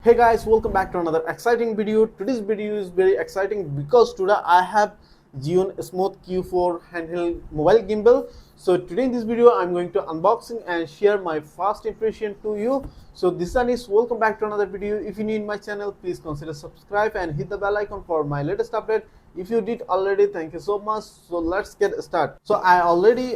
Hey guys, welcome back to another exciting video. Today's video is very exciting because today I have Zhiyun Smooth Q4 handheld mobile gimbal. So today in this video I'm going to unboxing and share my first impression to you. So this is welcome back to another video. If you're new in my channel, please consider subscribe and hit the bell icon for my latest update. If you did already, thank you so much. So let's get started. So I already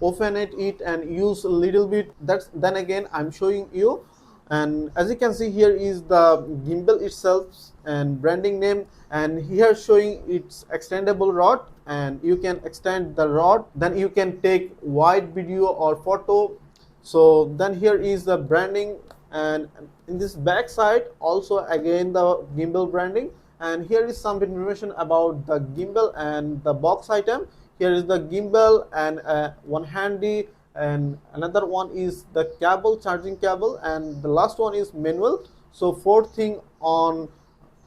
open it and use a little bit. Then again I'm showing you. And as you can see, here is the gimbal itself and branding name, and here showing its extendable rod, and you can extend the rod, then you can take wide video or photo. So then here is the branding, and in this back side also again the gimbal branding, and here is some information about the gimbal and the box item. Here is the gimbal and one handy, and another one is the cable, charging cable, and the last one is manual. So fourth thing on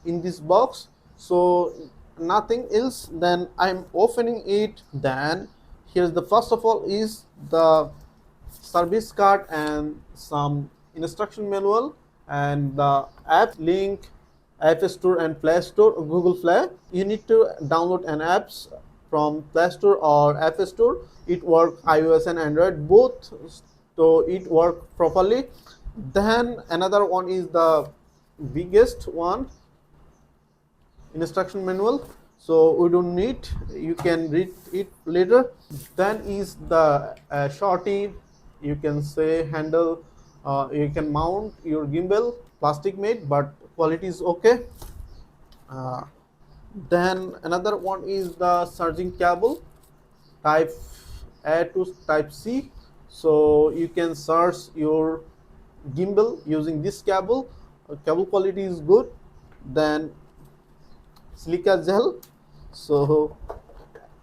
in this box, so nothing else. Then I'm opening it. Then here's the first of all is the service card and some instruction manual and the app link, App Store and Play Store, Google Play. You need to download an apps from Play Store or App Store. It works iOS and Android both, so it works properly. Then another one is the biggest one, instruction manual. So we don't need, you can read it later. Then is the shorty, you can say handle, you can mount your gimbal, plastic made but quality is okay. Then another one is the charging cable, type A to type C. So you can charge your gimbal using this cable. Cable quality is good. Then silica gel. So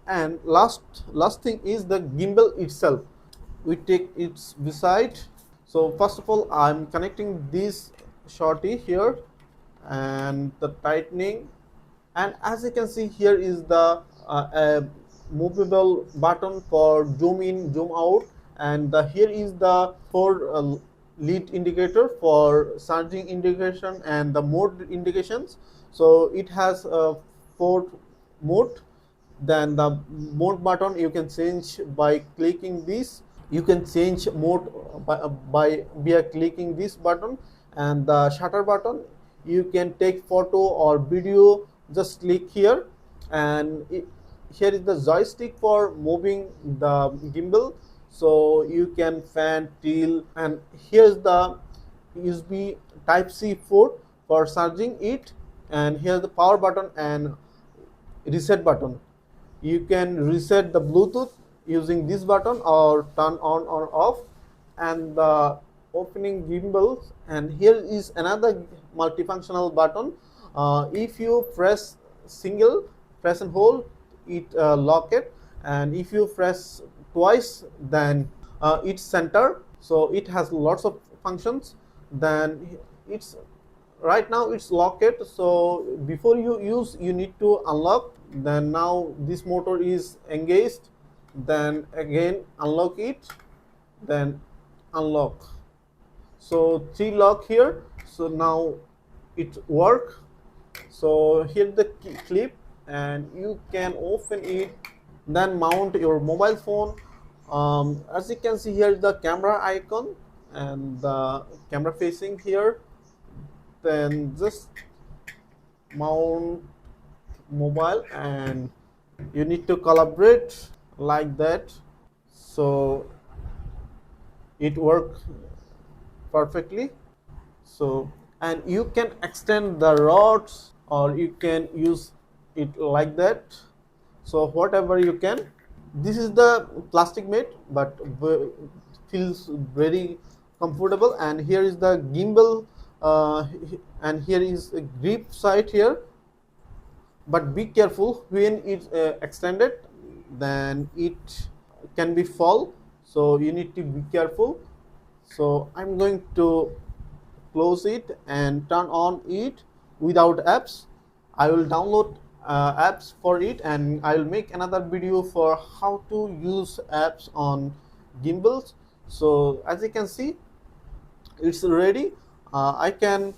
and last thing is the gimbal itself. We take its beside. So first of all I'm connecting this shorty here and the tightening, and as you can see here is the movable button for zoom in, zoom out, and here is the for lead indicator for charging indication and the mode indications. So it has 4 mode. Then the mode button you can change by clicking this. You can change mode by clicking this button, and the shutter button you can take photo or video, just click here, and here is the joystick for moving the gimbal, so you can fan, tilt, and here's the USB type C port for charging it, and here's the power button and reset button. You can reset the Bluetooth using this button or turn on or off, and the opening gimbals, and here is another multifunctional button. If you press single, press and hold, it lock it, and if you press twice, then it's center. So it has lots of functions. Then it's right now it's locked, so before you use you need to unlock. Then now this motor is engaged, then again unlock it, then unlock. So 3 lock here. So now it work. So here the clip, and you can open it, then mount your mobile phone. As you can see here the camera icon and the camera facing here. Then just mount mobile, and you need to collaborate like that, so it works perfectly. So and you can extend the rods or you can use it like that, so whatever you can. This is the plastic made but feels very comfortable, and here is the gimbal, and here is a grip side here, but be careful when it's extended, then it can be fall, so you need to be careful. So I'm going to close it and turn on it without apps. I will download apps for it, and I will make another video for how to use apps on gimbals. So as you can see it's ready. I can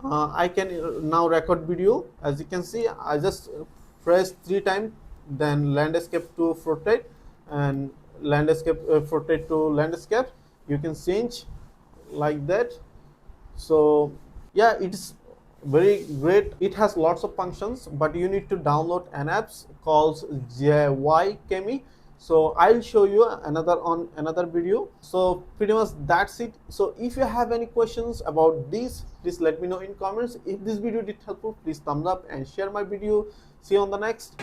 I can now record video. As you can see, I just press 3 times, then landscape to portrait, and landscape portrait to landscape. You can change like that. So yeah, it's very great. It has lots of functions, but you need to download an app called Zhiyun. So I'll show you another on another video. So pretty much that's it. So if you have any questions about this, please let me know in comments. If this video did helpful, please thumbs up and share my video. See you on the next.